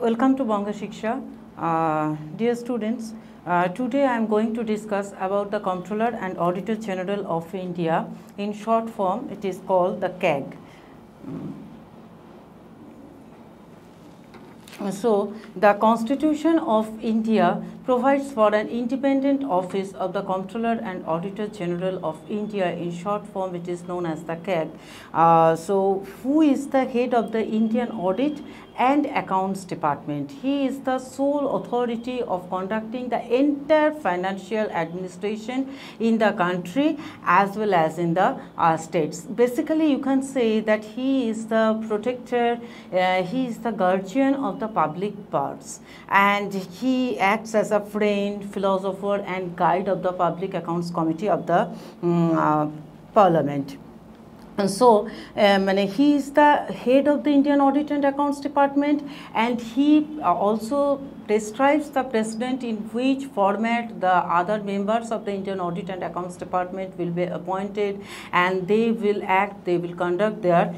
Welcome to bongosikha. Dear students, today I am going to discuss about the Comptroller and Auditor General of India. In short form, it is called the CAG. So, the Constitution of India provides for an independent office of the Comptroller and Auditor General of India. In short form, it is known as the CAG. So, who is the head of the Indian Audit and Accounts Department? He is the sole authority of conducting the entire financial administration in the country as well as in the states. Basically, you can say that he is the protector, he is the guardian of the public purse, and he acts as a friend, philosopher and guide of the Public Accounts Committee of the Parliament. And so, he is the head of the Indian Audit and Accounts Department, and he also describes the president in which format the other members of the Indian Audit and Accounts Department will be appointed, and they will act, they will conduct their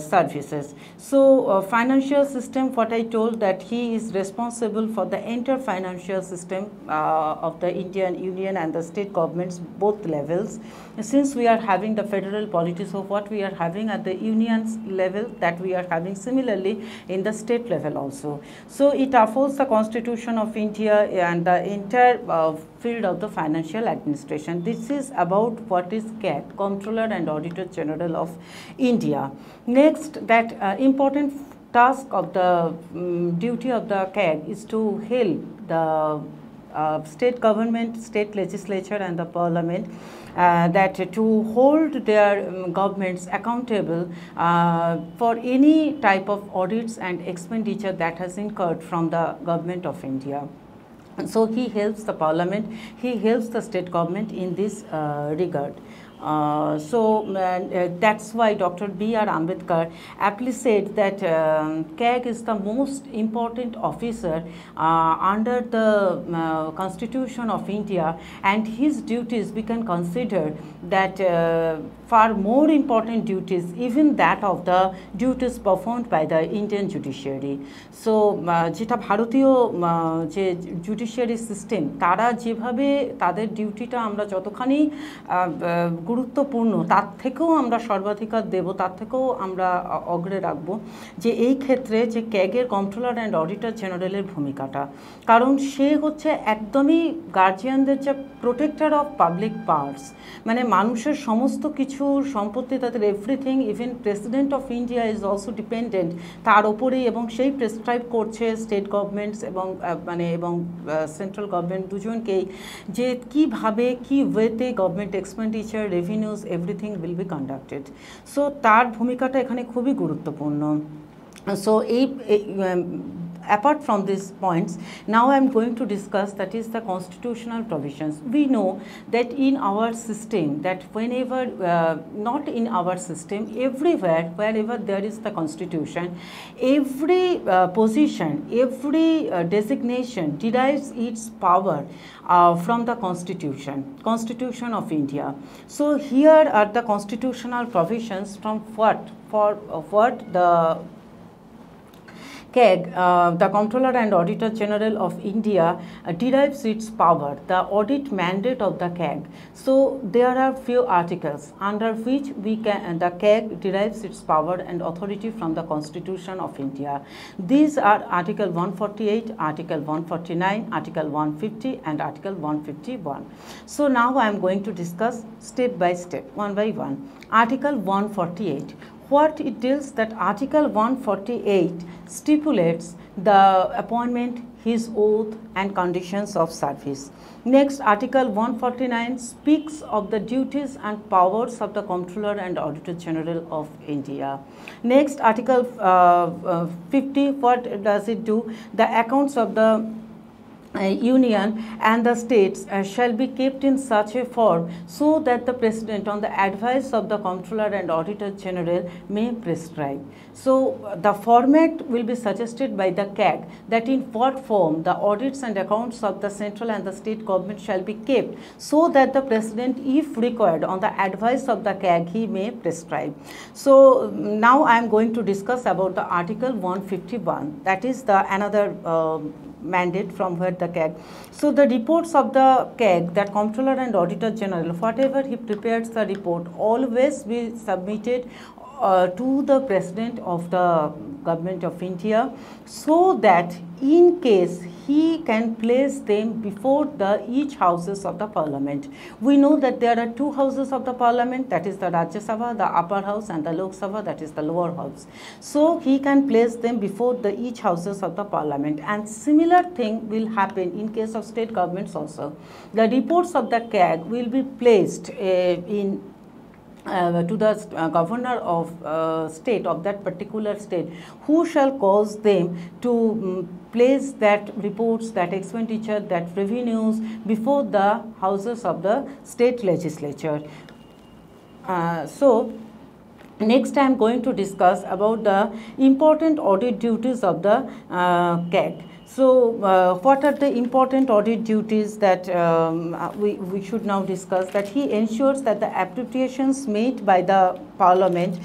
services. So, financial system, what I told, that he is responsible for the entire financial system of the Indian Union and the state governments, both levels. Since we are having the federal polity, so what we are having at the union level, that we are having similarly in the state level also. So, it affords the Constitution of India and the entire field of the financial administration. This is about what is CAG, Comptroller and Auditor General of India. Next, that important task of the duty of the CAG is to help the state government, state legislature and the parliament that to hold their governments accountable for any type of audits and expenditure that has incurred from the government of India. And so, he helps the parliament, he helps the state government in this regard. That's why Dr. B.R. Ambedkar aptly said that CAG is the most important officer under the Constitution of India, and his duties we can consider that far more important duties, even that of the duties performed by the Indian judiciary. So, যেটা ভারতীয় যে judiciary system, তারা যেভাবে তাদের ডিউটিটা আমরা যতখানি গুরুত্বপূর্ণ, তার থেকেও আমরা সর্বাধিকার দেব, তার থেকেও আমরা অগ্রে রাখব যে এই ক্ষেত্রে যে ক্যাগের কন্ট্রোলার অ্যান্ড অডিটর জেনারেলের ভূমিকাটা, কারণ সে হচ্ছে একদমই গার্জিয়ানদের যে প্রোটেক্টর অফ পাবলিক পার্স, মানে মানুষের সমস্ত কিছু সম্পত্তি, তাদের everything, even president of India is also dependent তার ওপরেই, এবং সেই প্রেসক্রাইব করছে স্টেট গভর্নমেন্টস এবং এবং সেন্ট্রাল গভর্নমেন্ট দুজনকেই যে কীভাবে কী ওয়েতে government expenditure, revenues, everything will be conducted. So, তার ভূমিকাটা এখানে খুবই গুরুত্বপূর্ণ. So, apart from these points, now I am going to discuss that is the constitutional provisions. We know that in our system, that whenever, not in our system, everywhere, wherever there is the constitution, every position, every designation derives its power from the Constitution of India. So, here are the constitutional provisions from what the CAG, the Comptroller and Auditor General of India, derives its power, the audit mandate of the CAG. So, there are few articles under which the CAG derives its power and authority from the Constitution of India. These are Article 148, Article 149, Article 150 and Article 151. So, now I am going to discuss step by step, one by one. Article 148. What it deals, that Article 148 stipulates the appointment, his oath and conditions of service. Next, Article 149 speaks of the duties and powers of the Comptroller and Auditor General of India. Next, Article 50, what does it do? The accounts of the Union and the states shall be kept in such a form so that the President, on the advice of the Comptroller and Auditor General, may prescribe. So, the format will be suggested by the CAG, that in what form the audits and accounts of the central and the state government shall be kept, so that the President, if required, on the advice of the CAG, he may prescribe. So, now I am going to discuss about the Article 151, that is the another mandate from where the CAG. So, the reports of the CAG, that Comptroller and Auditor General, whatever he prepares the report, always be submitted to the President of the Government of India, so that in case he can place them before the each houses of the Parliament. We know that there are two houses of the Parliament, that is the Rajya Sabha, the upper house, and the Lok Sabha, that is the lower house. So he can place them before the each houses of the Parliament, and similar thing will happen in case of state governments also. The reports of the CAG will be placed to the governor of state of that particular state, who shall cause them to place that reports, that expenditure, that revenues before the houses of the state legislature. So, next I am going to discuss about the important audit duties of the CAG. So, what are the important audit duties that we should now discuss? That he ensures that the appropriations made by the Parliament,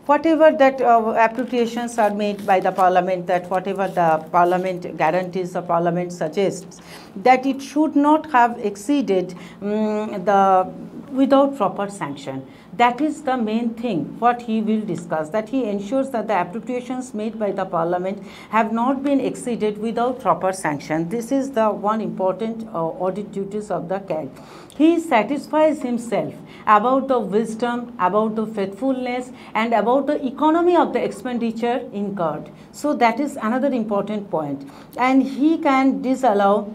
whatever that appropriations are made by the Parliament, that whatever the Parliament guarantees, the Parliament suggests, that it should not have exceeded without proper sanction. That is the main thing what he will discuss, that he ensures that the appropriations made by the Parliament have not been exceeded without proper sanction. This is the one important audit duties of the CAG. He satisfies himself about the wisdom, about the faithfulness, and about the economy of the expenditure incurred. So that is another important point. And he can disallow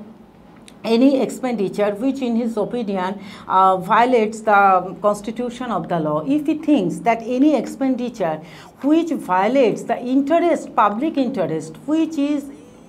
any expenditure which in his opinion violates the constitution of the law. If he thinks that any expenditure which violates the interest, public interest, which is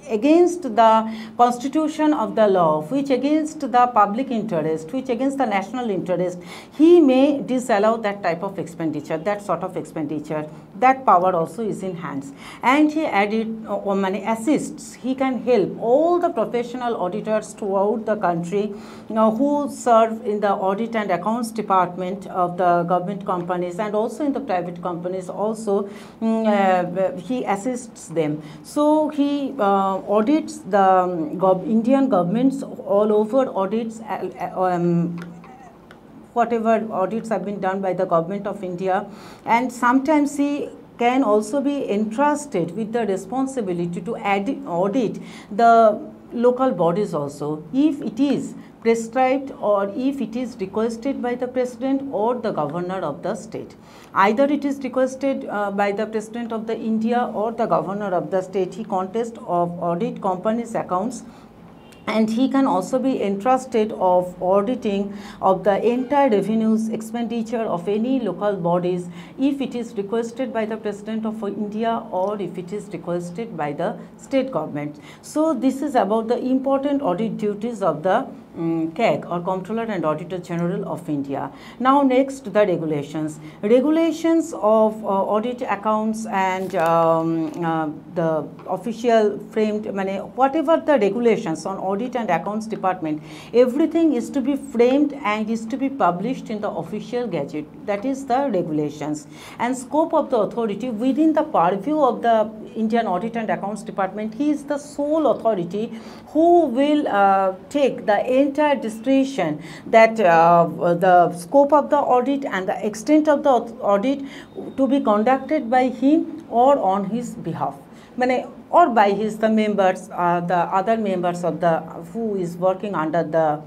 against the constitution of the law, which against the public interest, which against the national interest, he may disallow that type of expenditure, that sort of expenditure. That power also is in hands. And he added, assists, he can help all the professional auditors throughout the country who serve in the audit and accounts department of the government companies and also in the private companies also. He assists them. So he audits the Indian governments all over, audits whatever audits have been done by the government of India, and sometimes he can also be entrusted with the responsibility to audit the local bodies also, if it is prescribed or if it is requested by the President or the Governor of the state. Either it is requested by the President of the India or the Governor of the state, he contests of audit companies' accounts, and he can also be entrusted of auditing of the entire revenues expenditure of any local bodies if it is requested by the President of India or if it is requested by the state government. So this is about the important audit duties of the CAG or Comptroller and Auditor General of India. Now next, the regulations. Regulations of audit accounts and the official framed, whatever the regulations on audit and accounts department, everything is to be framed and is to be published in the official gazette. That is the regulations. And scope of the authority within the purview of the Indian Audit and Accounts Department, he is the sole authority who will take the entire discretion that the scope of the audit and the extent of the audit to be conducted by him or on his behalf, or by the members, the other members of the who is working under the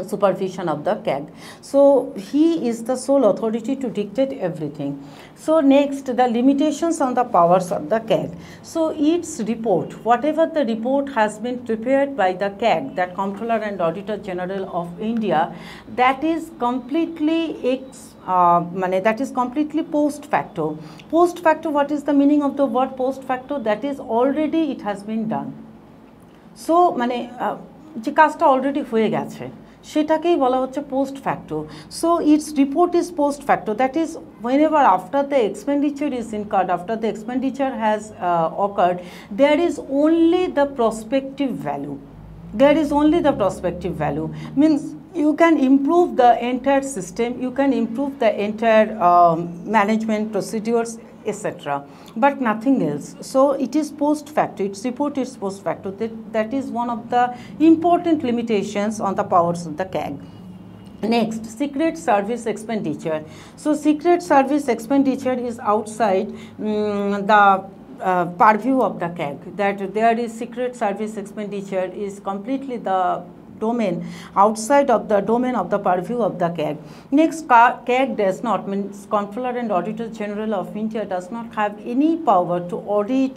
supervision of the CAG. So he is the sole authority to dictate everything. So next, the limitations on the powers of the CAG. So its report, whatever the report has been prepared by the CAG, that Comptroller and Auditor General of India, that is completely that is completely post facto. Post facto, what is the meaning of the word post facto? That is already it has been done. So মানে যে কাজটা already হয়ে গেছে সেটাকেই বলা হচ্ছে post facto. So it's report is post facto, that is whenever after the expenditure is incurred, after the expenditure has occurred, there is only the prospective value. There is only the prospective value, means you can improve the entire system, you can improve the entire management procedures, etc., but nothing else. So it is post facto, its report is post facto. That is one of the important limitations on the powers of the CAG. Next, secret service expenditure. So secret service expenditure is outside the purview of the CAG, that there is secret service expenditure is completely the domain, outside of the domain of the purview of the CAG. Next, CAG does not, means Comptroller and Auditor General of India does not have any power to audit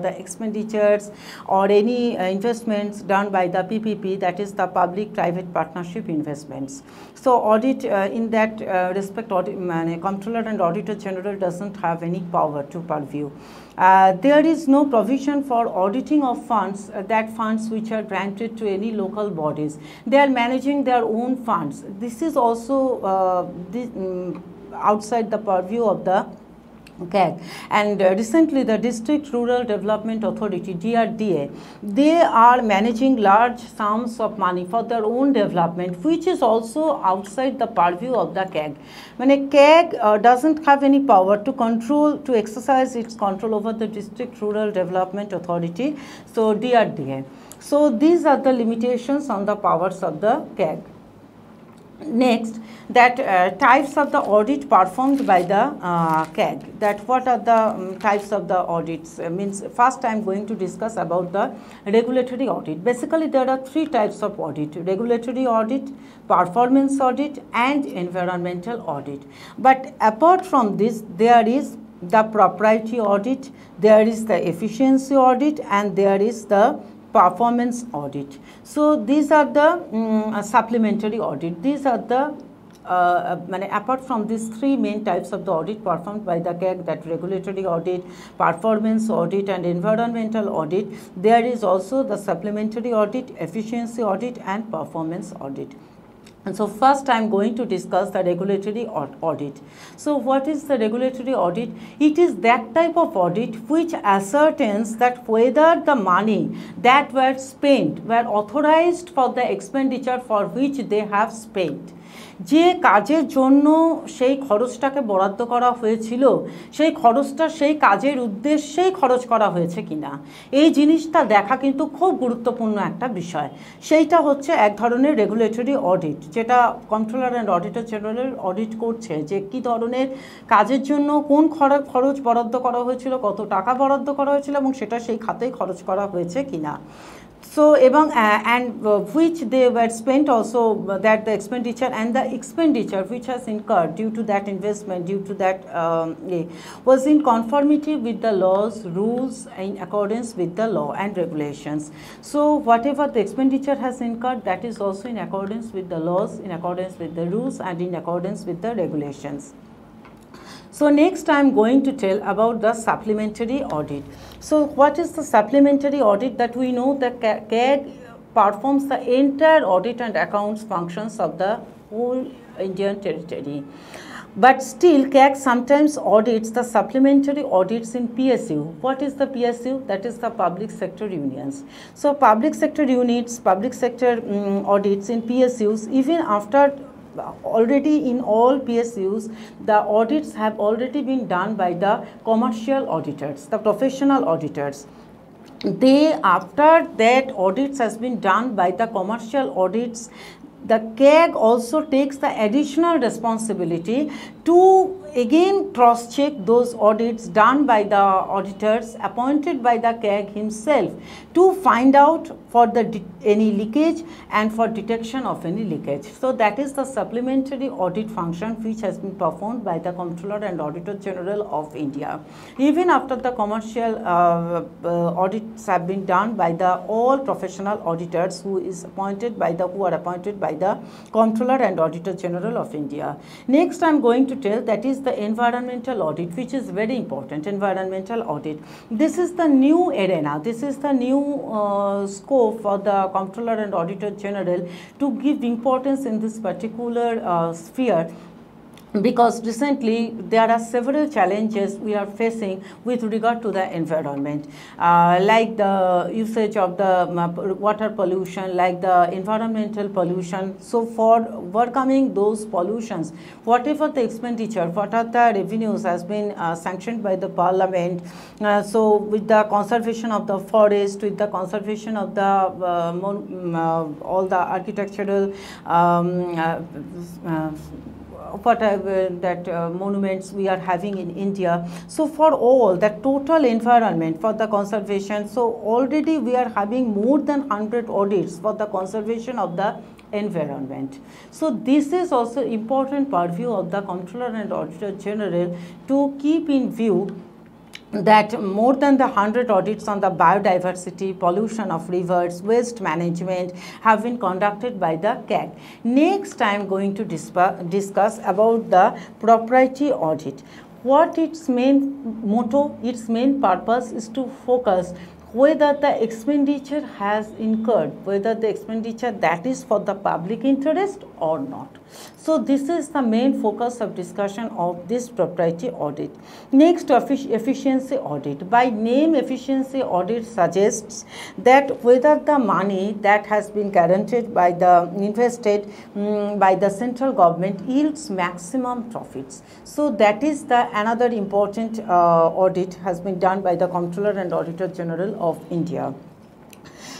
the expenditures or any investments done by the PPP, that is the public-private partnership investments. So audit in that respect, Comptroller and Auditor General doesn't have any power to purview. There is no provision for auditing of funds, that funds which are granted to any local bodies. They are managing their own funds. This is also outside the purview of the CAG. And recently the District Rural Development Authority, DRDA, they are managing large sums of money for their own development, which is also outside the purview of the CAG. When a CAG doesn't have any power to control, to exercise its control over the District Rural Development Authority, so DRDA. So these are the limitations on the powers of the CAG. Next, that types of the audit performed by the CAG, that what are the types of the audits, means first I am going to discuss about the regulatory audit. Basically there are three types of audit: regulatory audit, performance audit, and environmental audit. But apart from this, there is the propriety audit, there is the efficiency audit, and there is the performance audit. So these are the supplementary audit. These are the apart from these three main types of the audit performed by the CAG, that regulatory audit, performance audit, and environmental audit, there is also the supplementary audit, efficiency audit, and performance audit. And so first I am going to discuss the regulatory audit. So what is the regulatory audit? It is that type of audit which ascertains that whether the money that were spent were authorized for the expenditure for which they have spent. যে কাজের জন্য সেই খরচটাকে বরাদ্দ করা হয়েছিল, সেই খরচটা সেই কাজের উদ্দেশ্যেই খরচ করা হয়েছে কিনা, এই জিনিসটা দেখা কিন্তু খুব গুরুত্বপূর্ণ একটা বিষয়। সেইটা হচ্ছে এক ধরনের রেগুলেটরি অডিট, যেটা controller and auditor general audit করছে, যে কী ধরনের কাজের জন্য কোন খরচ বরাদ্দ করা হয়েছিল, কত টাকা বরাদ্দ করা হয়েছিল, এবং সেটা সেই খাতেই খরচ করা হয়েছে কিনা। So and which they were spent also, that the expenditure and the expenditure which has incurred due to that investment, due to that was in conformity with the laws, rules, in accordance with the law and regulations. So whatever the expenditure has incurred, that is also in accordance with the laws, in accordance with the rules, and in accordance with the regulations. So next I am going to tell about the supplementary audit. So what is the supplementary audit? That we know that CAG performs the entire audit and accounts functions of the whole Indian territory. But still CAG sometimes audits the supplementary audits in PSU. What is the PSU? That is the public sector unions. So public sector units, public sector audits in PSUs, even after already in all PSUs, the audits have already been done by the commercial auditors, the professional auditors. They, after that audits has been done by the commercial audits, the CAG also takes the additional responsibility to again cross-check those audits done by the auditors appointed by the CAG himself to find out for any leakage and for detection of any leakage. So that is the supplementary audit function which has been performed by the Comptroller and Auditor General of India. Even after the commercial audits have been done by the all professional auditors who are appointed by the Comptroller and Auditor General of India. Next I am going to tell, that is is the environmental audit, which is very important. Environmental audit. This is the new arena. This is the new scope for the Comptroller and Auditor General to give importance in this particular sphere, because recently there are several challenges we are facing with regard to the environment, like the usage of the water pollution, like the environmental pollution. So for overcoming those pollutions, whatever the expenditure, what are the revenues has been sanctioned by the parliament, so with the conservation of the forest, with the conservation of the all the architectural whatever that monuments we are having in India. So for all the total environment for the conservation, so already we are having more than 100 audits for the conservation of the environment. So this is also important purview of the Comptroller and Auditor General to keep in view that more than the 100 audits on the biodiversity, pollution of rivers, waste management have been conducted by the CAG. Next, I am going to discuss about the propriety audit. What its main motto, its main purpose is to focus whether the expenditure has incurred, whether the expenditure that is for the public interest or not. So this is the main focus of discussion of this propriety audit. Next, efficiency audit. By name, efficiency audit suggests that whether the money that has been guaranteed by the invested by the central government yields maximum profits. So that is the another important audit has been done by the Comptroller and Auditor General of India.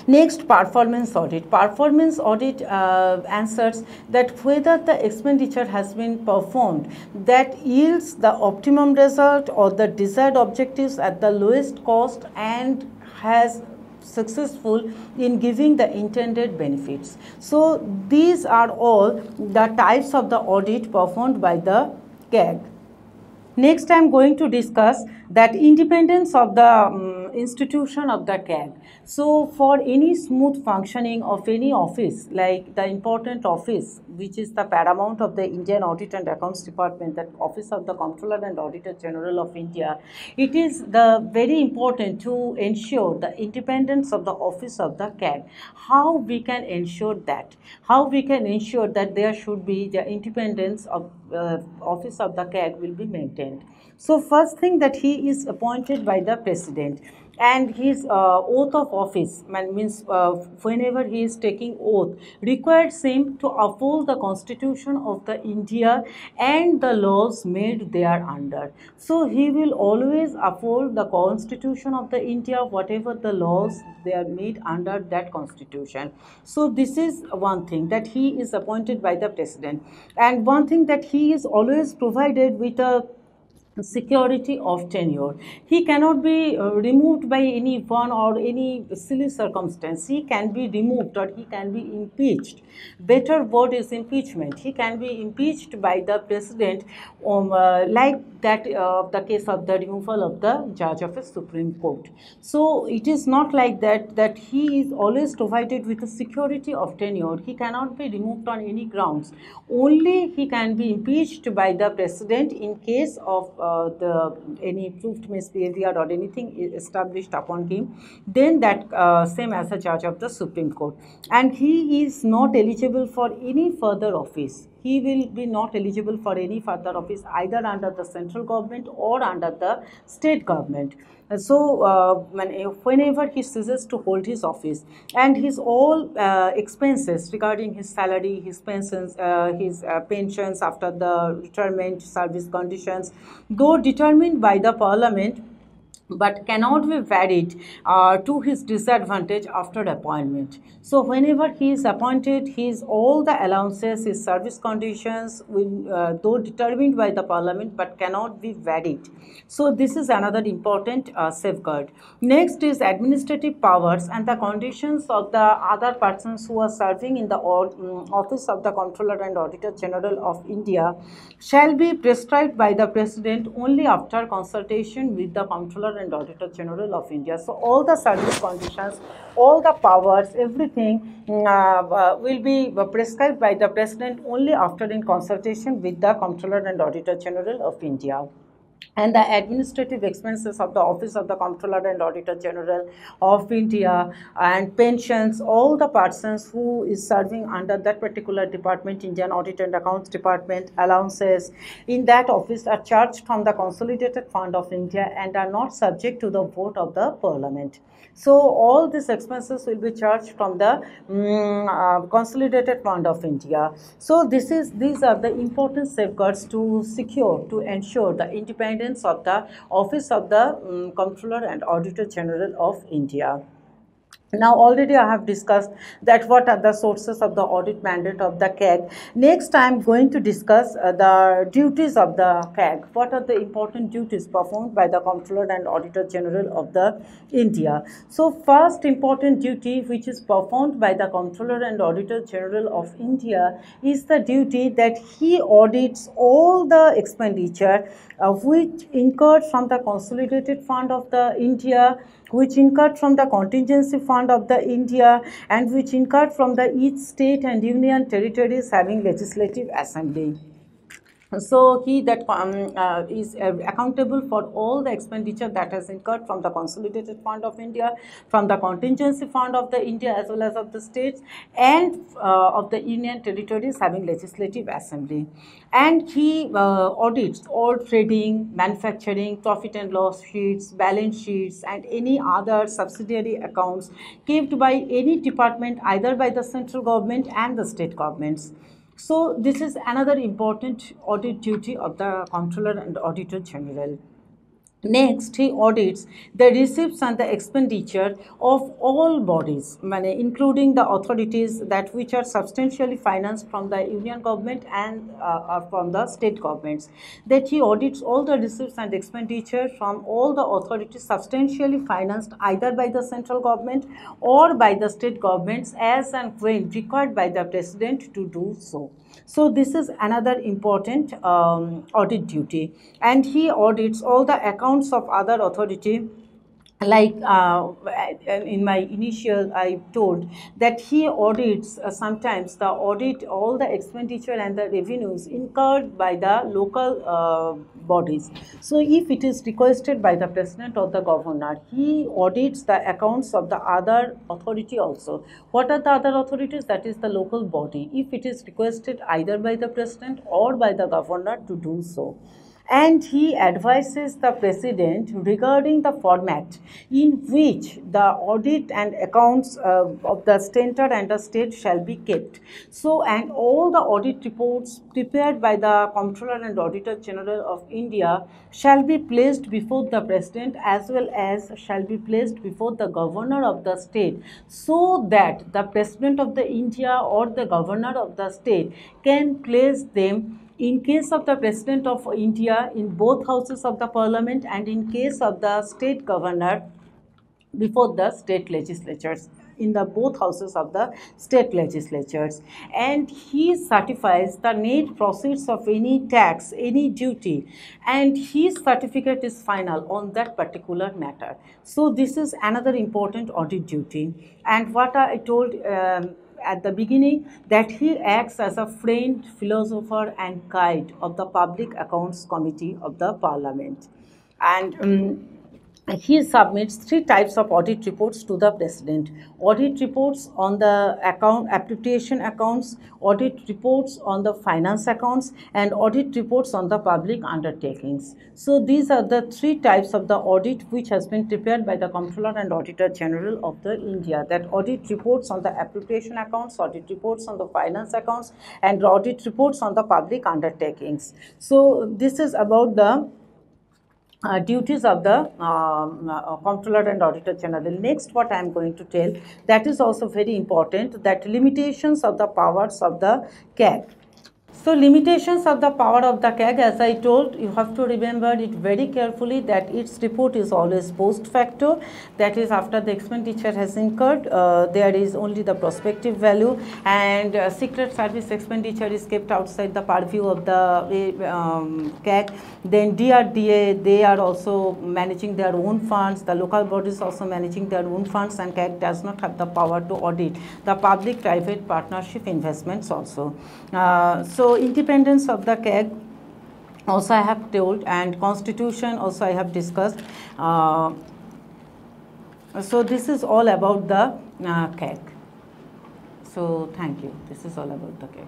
Next, performance audit. Performance audit answers that whether the expenditure has been performed that yields the optimum result or the desired objectives at the lowest cost and has successful in giving the intended benefits. So these are all the types of the audit performed by the CAG. Next, I am going to discuss that independence of the institution of the CAG. So for any smooth functioning of any office, like the important office, which is the paramount of the Indian Audit and Accounts Department, that office of the Comptroller and Auditor General of India, it is the very important to ensure the independence of the office of the CAG. How we can ensure that? How we can ensure that there should be the independence of office of the CAG will be maintained. So first thing, that he is appointed by the President, and his oath of office means whenever he is taking oath requires him to uphold the Constitution of the India and the laws made thereunder. So he will always uphold the Constitution of the India, whatever the laws they are made under that Constitution. So this is one thing, that he is appointed by the President, and one thing, that he is always provided with a security of tenure. He cannot be removed by anyone or any silly circumstance. He can be removed or he can be impeached. Better word is impeachment. He can be impeached by the President, like that the case of the removal of the judge of a Supreme Court. So it is not like that he is always provided with a security of tenure. He cannot be removed on any grounds. Only he can be impeached by the President in case of any proved misbehavior or anything established upon him, then that same as a judge of the Supreme Court. And he is not eligible for any further office. He will be not eligible for any further office either under the central government or under the state government. So whenever he ceases to hold his office, and his all expenses regarding his salary, his pensions, his pensions after the retirement, service conditions, though determined by the Parliament, but cannot be varied to his disadvantage after appointment. So whenever he is appointed, his all the allowances, his service conditions will though determined by the Parliament but cannot be varied. So this is another important safeguard. Next is administrative powers and the conditions of the other persons who are serving in the office of the Comptroller and Auditor General of India shall be prescribed by the President only after consultation with the Comptroller and Auditor General of India. So all the service conditions, all the powers, everything will be prescribed by the President only after in consultation with the Comptroller and Auditor General of India. And the administrative expenses of the Office of the Comptroller and Auditor General of India and pensions, all the persons who is serving under that particular department, Indian Audit and Accounts Department, allowances in that office are charged from the Consolidated Fund of India and are not subject to the vote of the Parliament. So all these expenses will be charged from the Consolidated Fund of India. So these are the important safeguards to ensure the independence of the Office of the Comptroller and Auditor General of India. Now already I have discussed that what are the sources of the audit mandate of the CAG. Next I am going to discuss the duties of the CAG. What are the important duties performed by the Comptroller and Auditor General of the India. So first important duty which is performed by the Comptroller and Auditor General of India is the duty that he audits all the expenditure which incurred from the Consolidated Fund of the India, which incurred from the Contingency Fund of the India, and which incurred from the each state and union territories having legislative assembly. So he that is accountable for all the expenditure that has incurred from the Consolidated Fund of India, from the Contingency Fund of the India as well as of the states and of the union territories having legislative assembly. And he audits all trading, manufacturing, profit and loss sheets, balance sheets and any other subsidiary accounts kept by any department either by the central government and the state governments. So this is another important audit duty of the Comptroller and Auditor General. Next, he audits the receipts and the expenditure of all bodies, including the authorities that which are substantially financed from the union government and from the state governments. That he audits all the receipts and expenditure from all the authorities substantially financed either by the central government or by the state governments as and when required by the President to do so. So this is another important audit duty, and he audits all the accounts of other authority. Like in my initial, I told that he audits sometimes the audit all the expenditure and the revenues incurred by the local bodies. So if it is requested by the President or the Governor, he audits the accounts of the other authority also. What are the other authorities? That is the local body, if it is requested either by the President or by the Governor to do so. And he advises the President regarding the format in which the audit and accounts of the center and the state shall be kept. So, and all the audit reports prepared by the Comptroller and Auditor General of India shall be placed before the President as well as shall be placed before the Governor of the state, so that the President of the India or the Governor of the state can place them in case of the President of India in both houses of the Parliament, and in case of the state governor before the state legislatures, in the both houses of the state legislatures. And he certifies the net proceeds of any tax, any duty, and his certificate is final on that particular matter. So this is another important audit duty. And what I told at the beginning, that he acts as a friend, philosopher and guide of the Public Accounts Committee of the Parliament. And he submits 3 types of audit reports to the President. Audit reports on the application accounts, audit reports on the finance accounts, and audit reports on the public undertakings. So these are the 3 types of the audit which has been prepared by the Comptroller and Auditor General of the India. That audit reports on the application accounts, audit reports on the finance accounts, and audit reports on the public undertakings. So this is about the duties of the Comptroller and Auditor General. Next, what I am going to tell, that is also very important, that limitations of the powers of the CAG. So limitations of the power of the CAG, as I told, you have to remember it very carefully that its report is always post facto, that is after the expenditure has incurred, there is only the prospective value, and secret service expenditure is kept outside the purview of the CAG. Then DRDA, they are also managing their own funds, the local bodies also managing their own funds, and CAG does not have the power to audit the public-private partnership investments also. So independence of the CAG also I have told, and constitution also I have discussed. So this is all about the CAG. So thank you. This is all about the CAG.